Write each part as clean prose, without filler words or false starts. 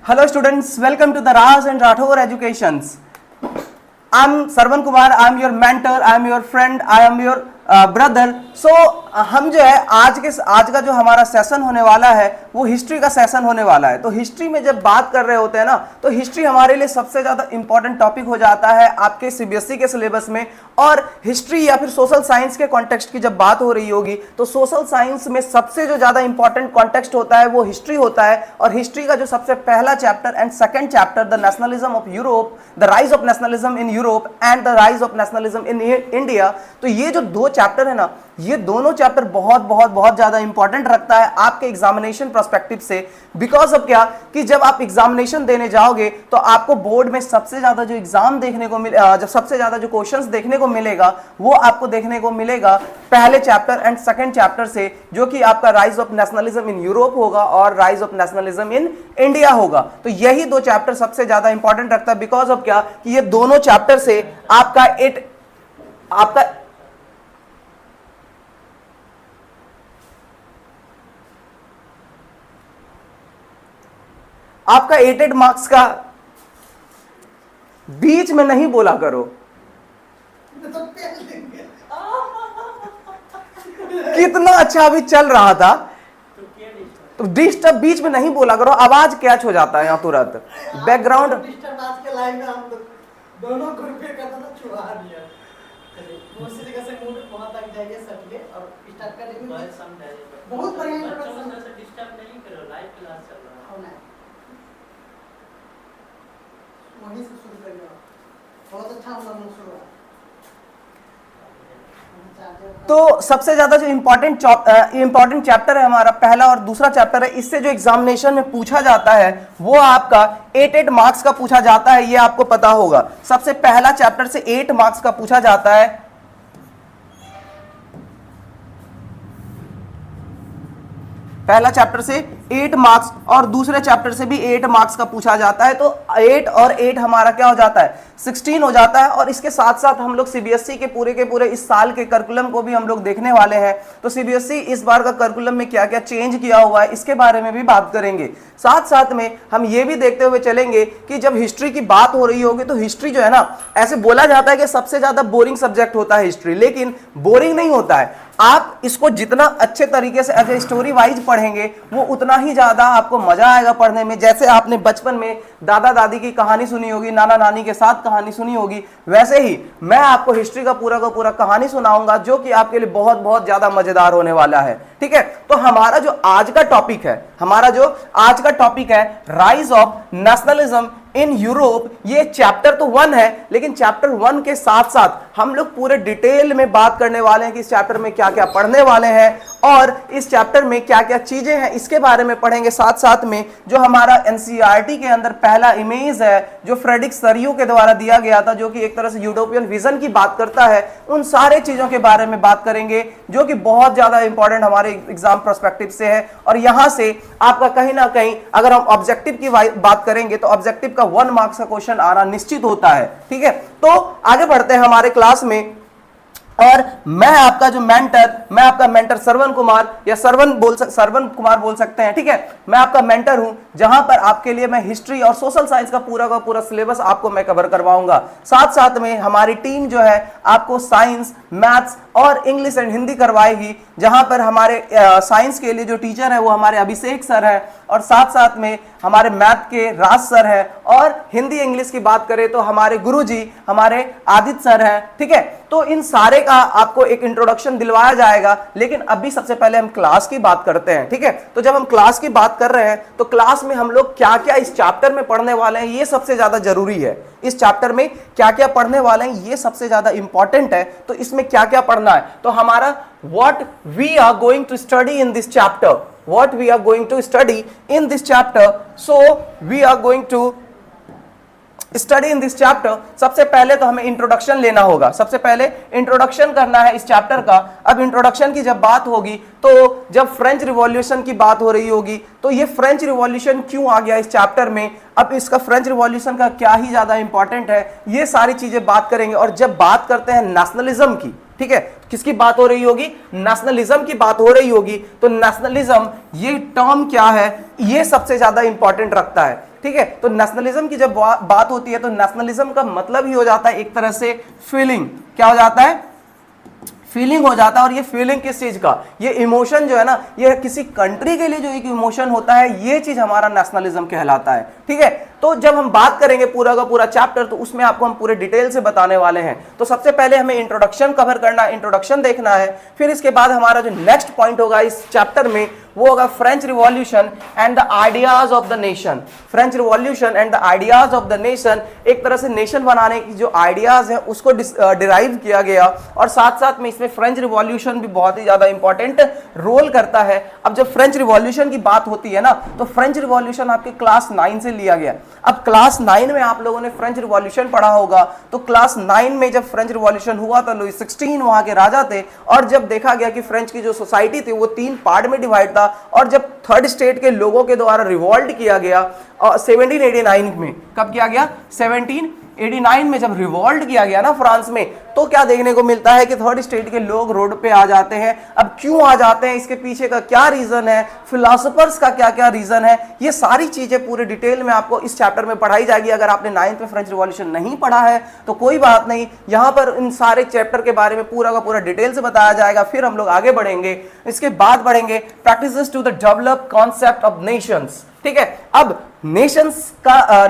Hello students, welcome to the Raj and Rathore Educations. I'm Sarvan Kumar, I'm your mentor, I'm your friend, I am your brother. हम जो है आज का जो हमारा session होने वाला है वो हिस्ट्री का सेशन होने वाला है। तो हिस्ट्री में जब बात कर रहे होते हैं ना, तो हिस्ट्री हमारे लिए सबसे ज्यादा इंपॉर्टेंट टॉपिक हो जाता है आपके सीबीएसई के सिलेबस में। और हिस्ट्री या फिर सोशल साइंस के कॉन्टेक्स्ट की जब बात हो रही होगी तो सोशल साइंस में सबसे जो ज्यादा इंपॉर्टेंट कॉन्टेक्स्ट होता है वो हिस्ट्री होता है। और हिस्ट्री का जो सबसे पहला chapter and second chapter, the nationalism of Europe, the rise of nationalism in Europe and the rise of nationalism in India, तो ये जो दो चैप्टर है ना, ये दोनों चैप्टर बहुत ज्यादा इंपॉर्टेंट रखता है आपके एग्जामिनेशन पर्सपेक्टिव से। बिकॉज ऑफ क्या कि जब आप एग्जामिनेशन देने जाओगे तो आपको बोर्ड में सबसे ज्यादा जो एग्जाम देखने को जब सबसे ज्यादा जो क्वेश्चंस देखने को मिलेगा वो आपको देखने को मिलेगा पहले चैप्टर एंड सेकंड चैप्टर से, जो कि आपका rise of nationalism in Europe होगा और rise of nationalism in India होगा। तो यही दो चैप्टर सबसे ज्यादा इंपॉर्टेंट रखता है। बिकॉज ऑफ क्या कि ये दोनों चैप्टर से आपका आपका 8 मार्क्स का बीच में नहीं बोला करो। कितना अच्छा अभी चल रहा था, तो डिस्टर्ब बीच में नहीं बोला करो, आवाज कैच हो जाता है यहाँ तुरंत बैकग्राउंड। वहीं से शुरू करिए, बहुत अच्छा शुरू। तो सबसे ज्यादा जो इंपॉर्टेंट चैप्टर है हमारा पहला और दूसरा चैप्टर है, इससे जो एग्जामिनेशन में पूछा जाता है वो आपका 8 मार्क्स का पूछा जाता है, ये आपको पता होगा। सबसे पहला चैप्टर से 8 मार्क्स का पूछा जाता है। पहला चैप्टर से 8 मार्क्स और दूसरे चैप्टर से भी 8 मार्क्स का पूछा जाता है। तो 8 और 8 हमारा क्या हो जाता है, 16 हो जाता है। और इसके साथ साथ हम लोग सीबीएसई के पूरे इस साल के करिकुलम को भी हम लोग देखने वाले हैं। तो सीबीएसई इस बार का करिकुलम में क्या क्या चेंज किया हुआ है इसके बारे में भी बात करेंगे। साथ साथ में हम ये भी देखते हुए चलेंगे कि जब हिस्ट्री की बात हो रही होगी तो हिस्ट्री जो है ना, ऐसे बोला जाता है कि सबसे ज्यादा बोरिंग सब्जेक्ट होता है हिस्ट्री, लेकिन बोरिंग नहीं होता है। आप इसको जितना अच्छे तरीके से एज ए स्टोरी वाइज पढ़ेंगे वो उतना ही ज्यादा आपको मजा आएगा पढ़ने में। जैसे आपने बचपन में दादा दादी की कहानी सुनी होगी, नाना नानी के साथ कहानी सुनी होगी, वैसे ही मैं आपको हिस्ट्री का पूरा कहानी सुनाऊंगा जो कि आपके लिए बहुत ज्यादा मजेदार होने वाला है। ठीक है, तो हमारा जो आज का टॉपिक है rise of nationalism in Europe, ये चैप्टर तो 1 है, लेकिन चैप्टर 1 के साथ साथ हम लोग पूरे डिटेल में बात करने वाले हैं कि इस चैप्टर में क्या क्या पढ़ने वाले हैं और इस चैप्टर में क्या क्या चीजें हैं इसके बारे में पढ़ेंगे। साथ साथ में जो हमारा एनसीईआरटी के अंदर पहला इमेज है जो फ्रेडरिक सरियू के द्वारा दिया गया था, जो कि एक तरह से यूरोपियन विजन की बात करता है, उन सारे चीजों के बारे में बात करेंगे जो कि बहुत ज्यादा इंपॉर्टेंट हमारे एग्जाम पर्सपेक्टिव से है। और यहां से आपका कहीं ना कहीं अगर हम ऑब्जेक्टिव की बात करेंगे तो ऑब्जेक्टिव का 1 मार्क्स का क्वेश्चन आना निश्चित होता है। ठीक है, तो आगे बढ़ते हैं हमारे क्लास में। और मैं आपका मेंटर सरवन कुमार या सरवन कुमार बोल सकते हैं। ठीक है, मैं आपका मेंटर हूं जहां पर आपके लिए मैं हिस्ट्री और सोशल साइंस का पूरा सिलेबस आपको मैं कवर करवाऊंगा। साथ साथ में हमारी टीम जो है आपको साइंस, मैथ्स और इंग्लिश एंड हिंदी करवाएगी, जहां पर हमारे साइंस के लिए जो टीचर है वो हमारे अभिषेक सर है और साथ साथ में हमारे मैथ के राज सर है, और हिंदी इंग्लिश की बात करें तो हमारे गुरुजी हमारे आदित्य सर हैं। ठीक है, तो इन सारे का आपको एक इंट्रोडक्शन दिलवाया जाएगा, लेकिन अभी सबसे पहले हम क्लास की बात करते हैं। ठीक है, तो जब हम क्लास की बात कर रहे हैं तो क्लास में हम लोग क्या क्या इस चैप्टर में पढ़ने वाले हैं ये सबसे ज्यादा जरूरी है। इस चैप्टर में क्या क्या पढ़ने वाले हैं ये सबसे ज्यादा इंपॉर्टेंट है। तो इसमें क्या क्या पढ़ना है, तो हमारा what we are going to study in this chapter, so we are going to study in this chapter. सबसे पहले तो हमें इंट्रोडक्शन लेना होगा, सबसे पहले इंट्रोडक्शन करना है इस चैप्टर का। अब इंट्रोडक्शन की जब बात होगी तो जब फ्रेंच रिवॉल्यूशन की बात हो रही होगी तो ये फ्रेंच रिवॉल्यूशन क्यों आ गया इस चैप्टर में, अब इसका फ्रेंच रिवॉल्यूशन का क्या ही ज्यादा इंपॉर्टेंट है, ये सारी चीजें बात करेंगे। और जब बात करते हैं नेशनलिज्म की, ठीक है, किसकी बात हो रही होगी, नेशनलिज्म की बात हो रही होगी, तो नेशनलिज्म ये टर्म क्या है ये सबसे ज्यादा इंपॉर्टेंट रखता है। ठीक है। तो नेशनलिज्म की जब बात होती है तो नेशनलिज्म का मतलब ही हो जाता है एक तरह से फीलिंग। क्या हो जाता है? फीलिंग हो जाता है। और ये फीलिंग किस चीज का? ये इमोशन जो है ना, ये किसी कंट्री के लिए जो एक इमोशन होता है, ये चीज हमारा नेशनलिज्म कहलाता है, ठीक है। तो जब हम बात करेंगे पूरा का पूरा चैप्टर, तो उसमें आपको हम पूरे डिटेल से बताने वाले हैं। तो सबसे पहले हमें इंट्रोडक्शन कवर करना, इंट्रोडक्शन देखना है। फिर इसके बाद हमारा जो नेक्स्ट पॉइंट होगा इस चैप्टर में वो होगा French revolution and the ideas of the nation. French revolution and the ideas of the nation, एक तरह से नेशन बनाने की जो आइडियाज है उसको डिराइव किया गया। और साथ साथ में इसमें फ्रेंच रिवॉल्यूशन भी बहुत ही ज्यादा इंपॉर्टेंट रोल करता है। अब जब फ्रेंच रिवॉल्यूशन की बात होती है ना, तो फ्रेंच रिवॉल्यूशन आपके क्लास 9 से लिया गया। अब क्लास 9 में आप लोगों ने फ्रेंच रिवॉल्यूशन पढ़ा होगा। तो क्लास 9 में जब फ्रेंच रिवॉल्यूशन हुआ था, लुई 16 वहां के राजा थे, और जब देखा गया कि फ्रेंच की जो सोसाइटी थी वो 3 पार्ट में डिवाइड था, और जब थर्ड स्टेट के लोगों के द्वारा रिवॉल्ट किया गया 1789 में, कब किया गया? 1789 में जब रिवॉल्ट किया गया ना फ्रांस में, तो क्या देखने को मिलता है कि थर्ड स्टेट के लोग रोड पे आ जाते हैं। अब क्यों आ जाते हैं, इसके पीछे का क्या रीजन है, फिलोसोफर्स का क्या क्या रीजन है, ये सारी चीजें पूरे डिटेल में आपको इस चैप्टर में पढ़ाई जाएगी। अगर आपने 9th में फ्रेंच रिवॉल्यूशन नहीं पढ़ा है तो कोई बात नहीं, यहां पर इन सारे चैप्टर के बारे में पूरा का पूरा डिटेल से बताया जाएगा। फिर हम लोग आगे बढ़ेंगे, इसके बाद बढ़ेंगे practices to the develop concept of nations, ठीक है। अब नेशंस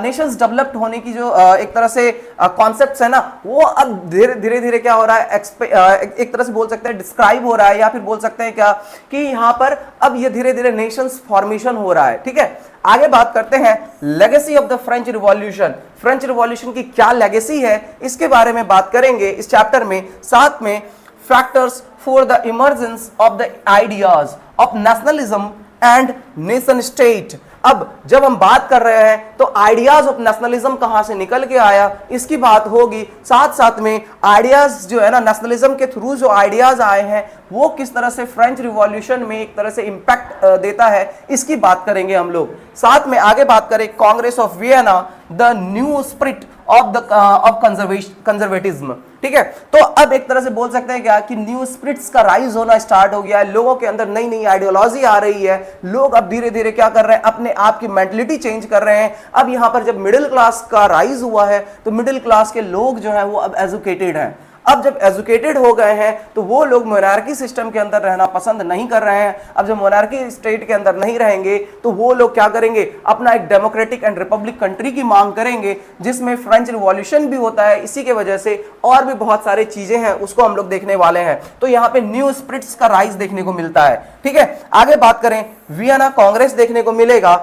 नेशंस डेवलप्ड होने की जो एक तरह से कॉन्सेप्ट्स है ना, वो अब धीरे धीरे क्या हो रहा है, एक तरह से बोल सकते हैं डिस्क्राइब हो रहा है, या फिर बोल सकते हैं क्या कि यहां पर अब ये धीरे धीरे नेशंस फॉर्मेशन हो रहा है, ठीक है। आगे बात करते हैं legacy of the French revolution. French revolution की क्या लेगेसी है, इसके बारे में बात करेंगे इस चैप्टर में। साथ में factors for the emergence of the ideas of nationalism and nation state. अब जब हम बात कर रहे हैं तो आइडियाज ऑफ नेशनलिज्म कहां से निकल के आया, इसकी बात होगी। साथ साथ में आइडियाज जो है ना, नेशनलिज्म के थ्रू जो आइडियाज आए हैं वो किस तरह से फ्रेंच रिवॉल्यूशन में एक तरह से इंपैक्ट देता है, इसकी बात करेंगे हम लोग। साथ में आगे बात करें Congress of Vienna, the new spirit of conservatism, ठीक है। तो अब एक तरह से बोल सकते हैं क्या कि न्यू स्पिरिट्स का राइज होना स्टार्ट हो गया है, लोगों के अंदर नई नई आइडियोलॉजी आ रही है। लोग अब धीरे धीरे क्या कर रहे हैं, अपने आप की मेंटलिटी चेंज कर रहे हैं। अब यहां पर जब मिडिल क्लास का राइज हुआ है तो मिडिल क्लास के लोग जो हैं वो अब एजुकेटेड हैं। अब जब एजुकेटेड हो गए हैं तो वो लोग मोनार्की सिस्टम के अंदर रहना पसंद नहीं कर रहे हैं। अब जब मोनार्की स्टेट के अंदर नहीं रहेंगे तो वो लोग क्या करेंगे, अपना एक डेमोक्रेटिक एंड रिपब्लिक कंट्री की मांग करेंगे, जिसमें फ्रेंच रिवॉल्यूशन भी होता है। इसी के वजह से और भी बहुत सारी चीजें हैं, उसको हम लोग देखने वाले हैं। तो यहाँ पे न्यू स्पिरिट्स का राइज देखने को मिलता है, ठीक है। आगे बात करें, वियना कांग्रेस देखने को मिलेगा।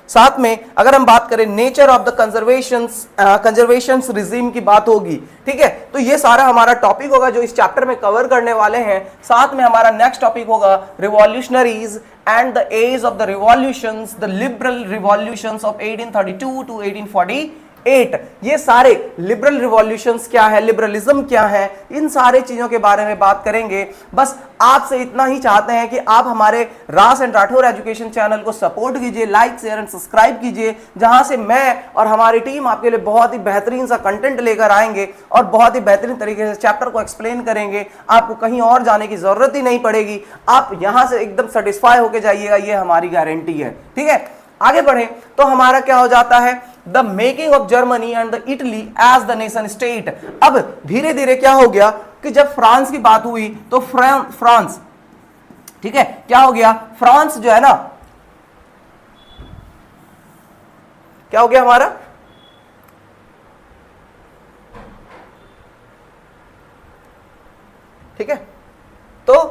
साथ में अगर हम बात करें nature of the conservations regime की बात होगी, ठीक है। तो ये सारा हमारा टॉपिक होगा जो इस चैप्टर में कवर करने वाले हैं। साथ में हमारा नेक्स्ट टॉपिक होगा revolutionaries and the age of the revolutions, the liberal revolutions of 1832 to 1848। ये सारे लिबरल रिवॉल्यूशंस क्या है, लिबरलिज्म क्या है, इन सारे चीजों के बारे में बात करेंगे। बस आपसे इतना ही चाहते हैं कि आप हमारे रास एंड राठौर एजुकेशन चैनल को सपोर्ट कीजिए, लाइक शेयर एंड सब्सक्राइब कीजिए, जहां से मैं और हमारी टीम आपके लिए बहुत ही बेहतरीन सा कंटेंट लेकर आएंगे और बहुत ही बेहतरीन तरीके से चैप्टर को एक्सप्लेन करेंगे। आपको कहीं और जाने की जरूरत ही नहीं पड़ेगी, आप यहां से एकदम सेटिस्फाई होकर जाइएगा, ये हमारी गारंटी है, ठीक है। आगे बढ़े तो हमारा क्या हो जाता है, the making of Germany and the Italy as the nation state. अब धीरे धीरे क्या हो गया कि जब फ्रांस की बात हुई तो फ्रांस, ठीक है, क्या हो गया, फ्रांस जो है ना, क्या हो गया हमारा, ठीक है। तो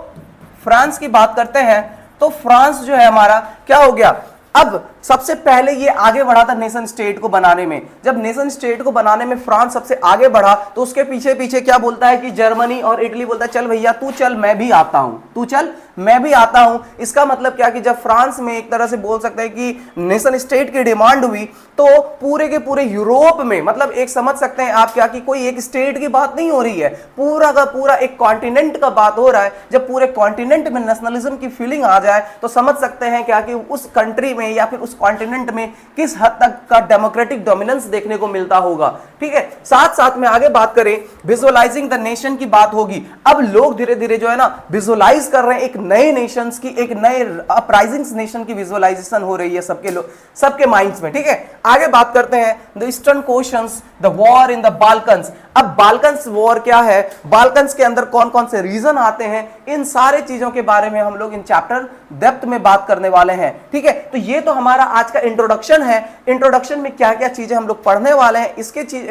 फ्रांस की बात करते हैं तो फ्रांस जो है हमारा क्या हो गया, अब सबसे पहले ये आगे बढ़ा था नेशन स्टेट को बनाने में। जब नेशन स्टेट को बनाने में फ्रांस सबसे आगे बढ़ा तो उसके पीछे पीछे क्या बोलता है कि जर्मनी और इटली बोलता है चल भैया तू चल मैं भी आता हूं, तू चल मैं भी आता हूं। इसका मतलब क्या कि जब फ्रांस में एक तरह से बोल सकते हैं कि नेशन स्टेट की डिमांड हुई तो पूरे के पूरे यूरोप में, मतलब एक समझ सकते हैं आप क्या कि कोई एक स्टेट की बात नहीं हो रही है, पूरा का पूरा एक कॉन्टिनेंट का बात हो रहा है। जब पूरे कॉन्टिनेंट में नेशनलिज्म की फीलिंग आ जाए तो समझ सकते हैं क्या कि उस कंट्री में या फिर उस उस कॉन्टिनेंट में किस हद तक का डेमोक्रेटिक डोमिनेंस देखने को मिलता होगा। ठीक है, साथ साथ में आगे बात करें विजुअलाइजिंग द नेशन की बात होगी। अब लोग धीरे धीरे जो है ना विजुअलाइज कर रहे हैं, एक नए नेशंस की, एक नए अपराइजिंग नेशन की विजुअलाइजेशन हो रही है सबके माइंड्स में। ठीक है, आगे बात करते हैं the eastern questions, the war in the Balkans. अब बाल्कन्स वॉर क्या है, बाल्कन्स के अंदर कौन कौन से रीजन आते हैं, इन सारे चीजों के बारे में हम लोग इन चैप्टर डेप्थ में बात करने वाले हैं। ठीक है, तो ये तो हमारा आज का इंट्रोडक्शन है। इंट्रोडक्शन में क्या क्या चीजें हम लोग पढ़ने वाले हैं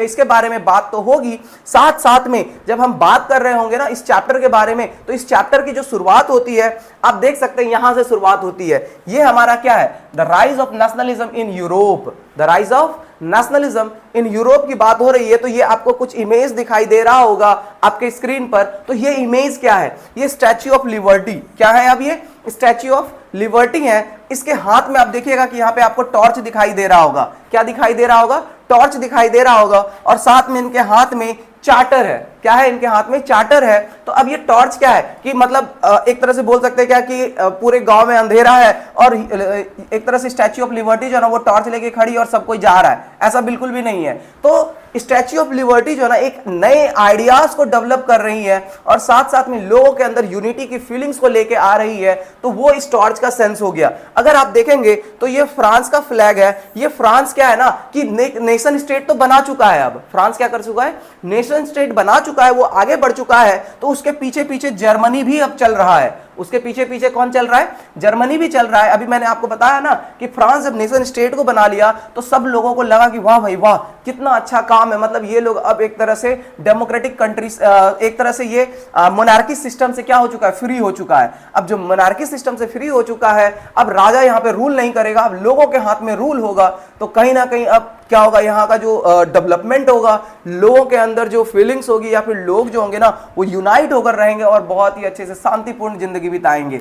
इसके बारे में बात तो होगी। साथ साथ में जब हम बात कर रहे होंगे ना इस चैप्टर के बारे में, तो इस चैप्टर की जो शुरुआत होती है आप देख सकते हैं यहां से शुरुआत होती है। ये हमारा क्या है, the rise of nationalism in Europe. The rise of nationalism in Europe की बात हो रही है। तो ये आपको कुछ इमेज दिखाई दे रहा होगा आपके स्क्रीन पर। तो ये इमेज क्या है, ये स्टैच्यू ऑफ लिबर्टी। क्या है, अब ये स्टैच्यू ऑफ लिबर्टी है। इसके हाथ में आप देखिएगा कि यहां पे आपको टॉर्च दिखाई दे रहा होगा। क्या दिखाई दे रहा होगा, टॉर्च दिखाई दे रहा होगा। और साथ में इनके हाथ में चार्टर है। क्या है, इनके हाथ में चार्टर है। तो अब ये टॉर्च क्या है कि मतलब एक तरह से बोल सकते हैं क्या कि पूरे गांव में अंधेरा है और एक तरह से स्टैच्यू ऑफ लिबर्टी जो है ना वो टॉर्च लेके खड़ी और सब कोई जा रहा है, ऐसा बिल्कुल भी नहीं है। तो स्टैच्यू ऑफ लिबर्टी जो है ना एक नए आइडियाज को डेवलप कर रही है और साथ साथ में लोगों के अंदर यूनिटी की फीलिंग्स को लेके आ रही है। तो वो इस टॉर्च का सेंस हो गया। अगर आप देखेंगे तो ये फ्रांस का फ्लैग है। ये फ्रांस क्या है ना कि नेशन स्टेट तो बना चुका है। अब फ्रांस क्या कर चुका है, नेशन स्टेट बना चुका है, वो आगे बढ़ चुका है। तो उसके पीछे पीछे जर्मनी भी अब चल रहा है। उसके पीछे पीछे कौन चल रहा है, जर्मनी भी चल रहा है। अभी मैंने आपको बताया ना कि फ्रांस जब नेशन स्टेट को बना लिया तो सब लोगों को लगा कि वाह भाई वाह कितना अच्छा काम है, मतलब ये लोग अब एक तरह से डेमोक्रेटिक कंट्रीज, एक तरह से ये मोनार्की सिस्टम से क्या हो चुका है, फ्री हो चुका है। अब जो मोनार्की सिस्टम से फ्री हो चुका है, अब राजा यहाँ पे रूल नहीं करेगा, अब लोगों के हाथ में रूल होगा। तो कहीं ना कहीं अब क्या होगा, यहाँ का जो डेवलपमेंट होगा, लोगों के अंदर जो फीलिंग्स होगी या फिर लोग जो होंगे ना वो यूनाइट होकर रहेंगे और बहुत ही अच्छे से शांतिपूर्ण जिंदगी बिताएंगे।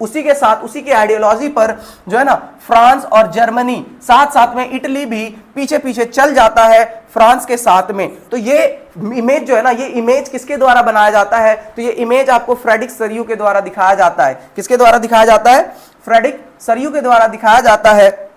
उसी के साथ उसी की आइडियोलॉजी पर जो है ना फ्रांस और जर्मनी, साथ साथ में इटली भी पीछे पीछे चल जाता है फ्रांस के साथ में। तो ये इमेज जो है ना, ये इमेज किसके द्वारा बनाया जाता है, तो ये इमेज आपको फ्रेडरिक सरियू के द्वारा दिखाया जाता है। किसके द्वारा दिखाया जाता है, फ्रेडरिक सरियू के द्वारा दिखाया जाता है।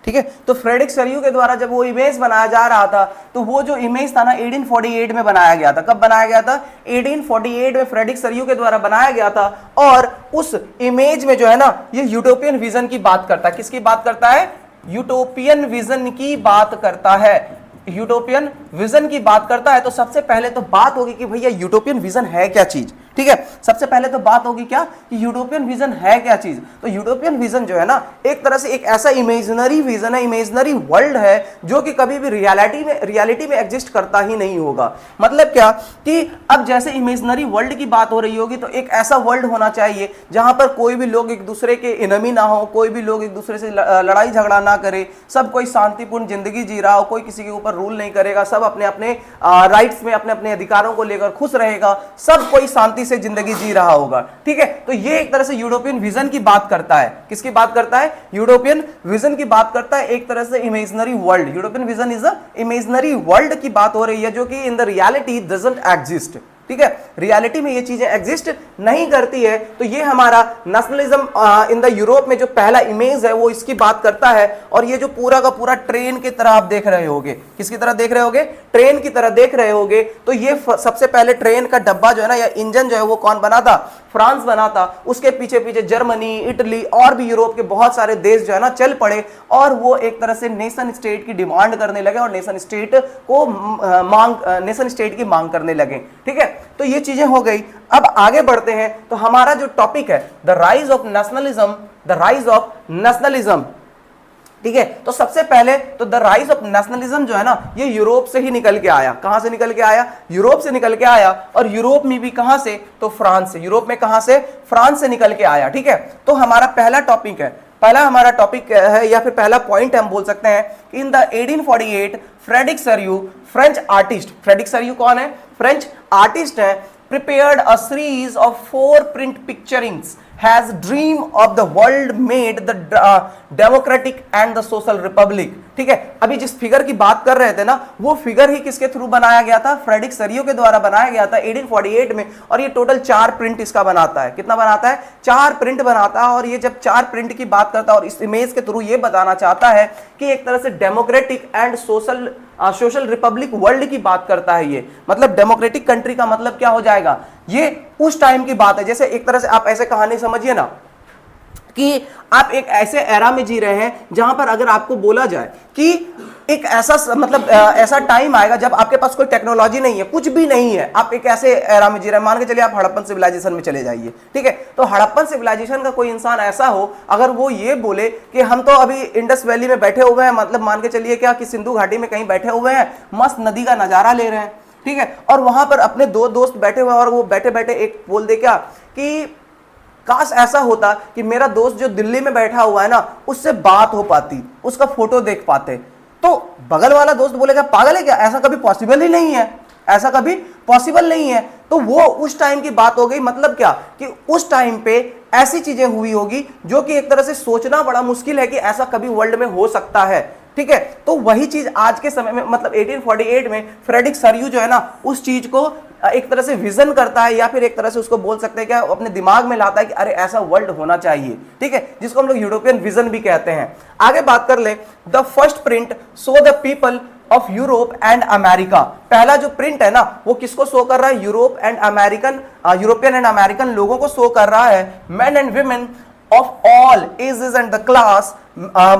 ठीक है, तो फ्रेडरिक सरियू के द्वारा जब वो इमेज बनाया जा रहा था, तो वो जो इमेज था ना 1848 में बनाया गया था। कब बनाया गया था, 1848 में फ्रेडरिक सरियू के द्वारा बनाया गया था। और उस इमेज में जो है ना ये यूटोपियन विजन की बात करता है। किसकी बात करता है, यूटोपियन विजन की बात करता है। यूटोपियन विजन की बात करता है। तो सबसे पहले तो बात होगी कि भैया यूटोपियन विजन है क्या चीज। ठीक है, सबसे पहले तो बात होगी क्या कि यूटोपियन विजन है क्या चीज। तो यूटोपियन विजन जो है ना एक तरह से एक ऐसा इमेजिनरी विजन है, इमेजिनरी वर्ल्ड है जो कि कभी भी रियलिटी में एग्जिस्ट करता ही नहीं होगा। मतलब क्या कि अब जैसे इमेजिनरी वर्ल्ड की बात हो रही होगी तो एक ऐसा वर्ल्ड होना चाहिए जहां पर कोई भी लोग एक दूसरे के इनमी ना हो, कोई भी लोग एक दूसरे से लड़ाई झगड़ा ना करे, सब कोई शांतिपूर्ण जिंदगी जी रहा हो, कोई किसी के ऊपर रूल नहीं करेगा, सब अपने अपने राइट्स में अपने अपने अधिकारों को लेकर खुश रहेगा, सब कोई शांति से जिंदगी जी रहा होगा। ठीक है, तो ये एक तरह से यूरोपियन विजन की बात करता है। किसकी बात करता है, यूरोपियन विजन की बात करता है। एक तरह से imaginary world, European vision is a imaginary world की बात हो रही है जो कि in the reality doesn't exist. ठीक है, रियलिटी में ये चीजें एग्जिस्ट नहीं करती है। तो ये हमारा नेशनलिज्म इन द यूरोप में जो पहला इमेज है वो इसकी बात करता है। और ये जो पूरा का पूरा ट्रेन की तरह आप देख रहे होगे, किसकी तरह देख रहे होगे, ट्रेन की तरह देख रहे होगे। तो ये सबसे पहले ट्रेन का डब्बा जो है ना या इंजन जो है वो कौन बना था, फ्रांस बना था। उसके पीछे पीछे जर्मनी, इटली और भी यूरोप के बहुत सारे देश जो है ना चल पड़े और वो एक तरह से नेशन स्टेट की डिमांड करने लगे और नेशन स्टेट की मांग करने लगे। ठीक है, तो ये चीजें हो गई। अब आगे बढ़ते हैं तो हमारा जो टॉपिक है the rise of nationalism, the rise of nationalism. ठीक है। तो सबसे पहले तो द राइज ऑफ नेशनलिज्म जो है ना, ये यूरोप से ही निकल के आया। कहां से निकल के आया? यूरोप से निकल के आया। और यूरोप में भी कहां से? तो फ्रांस से। यूरोप में कहां से? फ्रांस से निकल के आया। ठीक है। तो हमारा पहला टॉपिक है, पहला हमारा टॉपिक है या फिर पहला पॉइंट हम बोल सकते हैं, in the 1848 Frederic Sorrieu, French artist, Frederic Sorrieu कौन है? फ्रेंच आर्टिस्ट है, prepared a series of 4 print picturings, has dream of the world made the democratic and the social republic। ठीक है। अभी जिस फिगर की बात कर रहे थे ना, वो फिगर ही किसके थ्रू बनाया गया था? फ्रेडरिक सरियू के द्वारा बनाया गया था 1848 में। और ये टोटल 4 प्रिंट इसका बनाता है। कितना बनाता है? 4 प्रिंट बनाता है। और ये जब 4 प्रिंट की बात करता है और इस इमेज के थ्रू ये बताना चाहता है कि एक तरह से democratic and social Republic world की बात करता है। ये मतलब डेमोक्रेटिक कंट्री का मतलब क्या हो जाएगा? ये उस टाइम की बात है। जैसे एक तरह से आप ऐसे कहानी समझिए ना कि आप एक ऐसे एरा में जी रहे हैं जहां पर अगर आपको बोला जाए कि एक ऐसा मतलब ऐसा टाइम आएगा जब आपके पास कोई टेक्नोलॉजी नहीं है, कुछ भी नहीं है, आप एक ऐसे एरा में जी रहे हैं। मान के चलिए आप हड़प्पन सिविलाइजेशन में चले जाइए। ठीक है। तो हड़प्पन सिविलाइजेशन का कोई इंसान ऐसा हो, अगर वो ये बोले कि हम तो अभी इंडस वैली में बैठे हुए हैं, मतलब मान के चलिए क्या कि सिंधु घाटी में कहीं बैठे हुए हैं, मस्त नदी का नजारा ले रहे हैं। ठीक है। और वहां पर अपने 2 दोस्त बैठे हुए हैं और वो बैठे बैठे एक बोल दे क्या कि काश ऐसा होता कि मेरा दोस्त जो दिल्ली में बैठा हुआ है ना, उससे बात हो पाती, उसका फोटो देख पाते। तो बगल वाला दोस्त बोलेगा पागल है क्या, ऐसा कभी पॉसिबल ही नहीं है, ऐसा कभी पॉसिबल नहीं है। तो वो उस टाइम की बात हो गई। मतलब क्या कि उस टाइम पे ऐसी चीजें हुई होगी जो कि एक तरह से सोचना बड़ा मुश्किल है कि ऐसा कभी वर्ल्ड में हो सकता है। ठीक है। तो वही चीज आज के समय में मतलब 1848 में फ्रेडरिक सरियू जो है ना, उस चीज को एक तरह से विजन करता है, या फिर एक तरह से उसको बोल सकते हैं क्या, अपने दिमाग में लाता है कि अरे ऐसा वर्ल्ड होना चाहिए। ठीक है। जिसको हम लोग यूरोपियन विजन भी कहते हैं। आगे बात कर ले, the first print show the people of Europe and America. पहला जो प्रिंट है ना, वो किसको शो कर रहा है? Europe and American, European and American लोगों को शो कर रहा है। Main and women of all ages and the class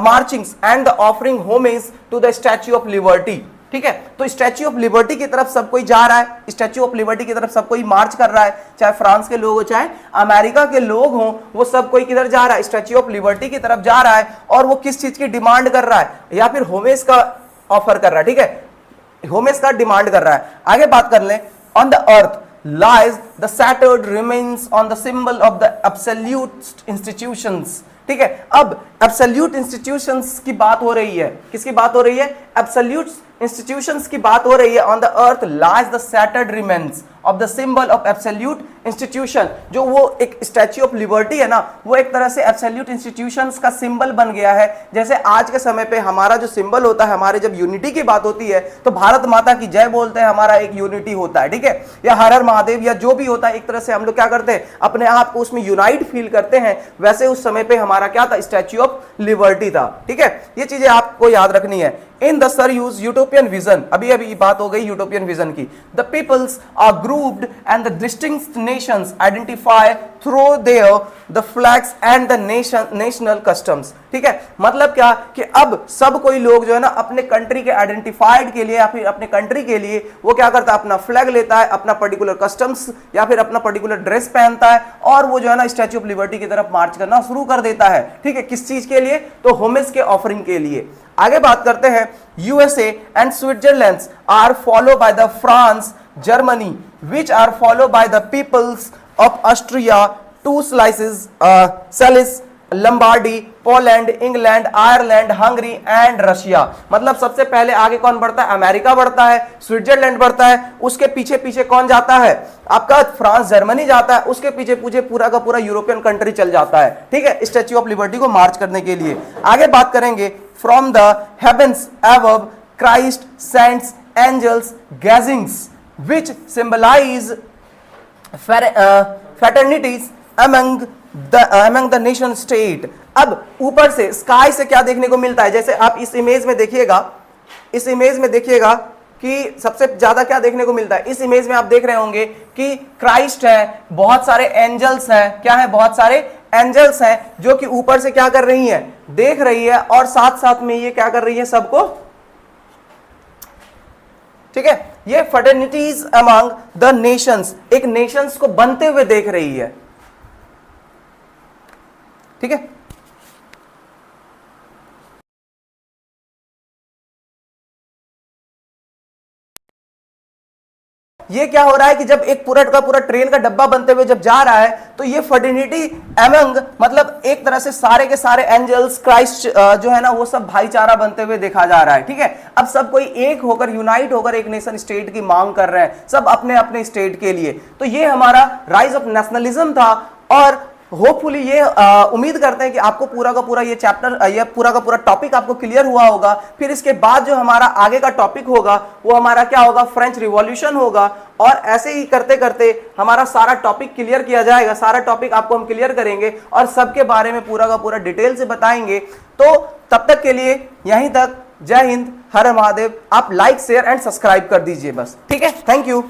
marching and the offering homage to the Statue of Liberty। ठीक है। तो स्टैच्यू ऑफ लिबर्टी की तरफ सब कोई जा रहा है, स्टैच्यू ऑफ लिबर्टी की तरफ सब कोई मार्च कर रहा है, चाहे फ्रांस के लोग हो चाहे अमेरिका के लोग हों, वो सब कोई किधर जा रहा है? स्टैच्यू ऑफ लिबर्टी की तरफ जा रहा है। और वो किस चीज की डिमांड कर रहा है? या फिर होमेज का ऑफर कर रहा है। ठीक है। होमेज का डिमांड कर रहा है। आगे बात कर ले, on the earth lies the shattered remains on the symbol of the absolute institutions। ठीक है। अब एब्सोल्यूट इंस्टीट्यूशंस की बात हो रही है। किसकी बात हो रही है? एब्सोल्यूट इंस्टीट्यूशंस की बात हो रही है। On the earth lies the shattered remains of the symbol of absolute institution. जो वो एक स्टैच्यू ऑफ लिबर्टी है ना, वो एक तरह से एब्सोल्यूट इंस्टीट्यूशंस का सिंबल बन गया है। जैसे आज के समय पे हमारा जो सिंबल होता है, हमारे जब यूनिटी की बात होती है तो भारत माता की जय बोलते हैं, हमारा एक यूनिटी होता है। ठीक है। या हर हर महादेव या जो भी होता है, एक तरह से हम लोग क्या करते हैं, अपने आप को उसमें यूनाइट फील करते हैं। वैसे उस समय पे हमारा क्या था? स्टैच्यू ऑफ लिबर्टी था। ठीक है। ये चीजें आपको याद रखनी है। In the Sorrieu's utopian vision, अभी अभी बात हो गई यूटोपियन विजन की। The peoples are grouped and the distinct nations identify through their the flags and the national customs. ठीक है। मतलब क्या कि अब सब कोई लोग जो है ना, अपने कंट्री के आइडेंटिफाइड के लिए या फिर अपने कंट्री के लिए वो क्या करता है? अपना फ्लैग लेता है, अपना पर्टिकुलर कस्टम्स या फिर अपना पर्टिकुलर ड्रेस पहनता है, और वो जो है ना स्टैच्यू ऑफ लिबर्टी की तरफ मार्च करना शुरू कर देता है। ठीक है। किस चीज के लिए? तो होमेज के ऑफरिंग के लिए। आगे बात करते हैं, USA and Switzerland are follow by the France, Germany which are follow by the peoples of Austria, 2 Sicilies, Lombardy, Poland, England, Ireland, Hungary and Russia. मतलब सबसे पहले आगे कौन बढ़ता है? अमेरिका बढ़ता है, स्विट्जरलैंड बढ़ता है, उसके पीछे पीछे कौन जाता है? आपका फ्रांस, जर्मनी जाता है, उसके पीछे पीछे पूरा का पूरा यूरोपियन कंट्री चल जाता है। ठीक है। स्टैच्यू ऑफ लिबर्टी को मार्च करने के लिए। आगे बात करेंगे, from the heavens above Christ saints angels gazing which symbolize fraternities among the nation state। अब ऊपर से स्काई से क्या देखने को मिलता है? जैसे आप इस इमेज में देखिएगा, इस इमेज में देखिएगा कि सबसे ज्यादा क्या देखने को मिलता है? इस इमेज में आप देख रहे होंगे कि क्राइस्ट है, बहुत सारे एंजल्स हैं। क्या है? बहुत सारे एंजल्स हैं जो कि ऊपर से क्या कर रही हैं? देख रही है, और साथ साथ में ये क्या कर रही है? सबको, ठीक है, ये फ्रेटर्निटीज अमंग द नेशंस, एक नेशंस को बनते हुए देख रही है। ठीक है। ये क्या हो रहा है कि जब एक पूरा का पूरा ट्रेन का डब्बा बनते हुए जब जा रहा है तो ये फर्टिनिटी एमंग मतलब एक तरह से सारे के सारे एंजल्स क्राइस्ट जो है ना वो सब भाईचारा बनते हुए देखा जा रहा है। ठीक है, अब सब कोई एक होकर यूनाइट होकर एक नेशन स्टेट की मांग कर रहे हैं, सब अपने अपने स्टेट के लिए। तो ये हमारा राइज ऑफ नेशनलिज्म था और होपफुली ये उम्मीद करते हैं कि आपको पूरा का पूरा ये चैप्टर ये पूरा का पूरा टॉपिक आपको क्लियर हुआ होगा। फिर इसके बाद जो हमारा आगे का टॉपिक होगा वो हमारा क्या होगा, फ्रेंच रिवॉल्यूशन होगा। और ऐसे ही करते करते हमारा सारा टॉपिक क्लियर किया जाएगा, सारा टॉपिक आपको हम क्लियर करेंगे और सबके बारे में पूरा का पूरा डिटेल से बताएंगे। तो तब तक के लिए यहीं तक, जय हिंद, हर महादेव। आप लाइक शेयर एंड सब्सक्राइब कर दीजिए बस, ठीक है। Thank you.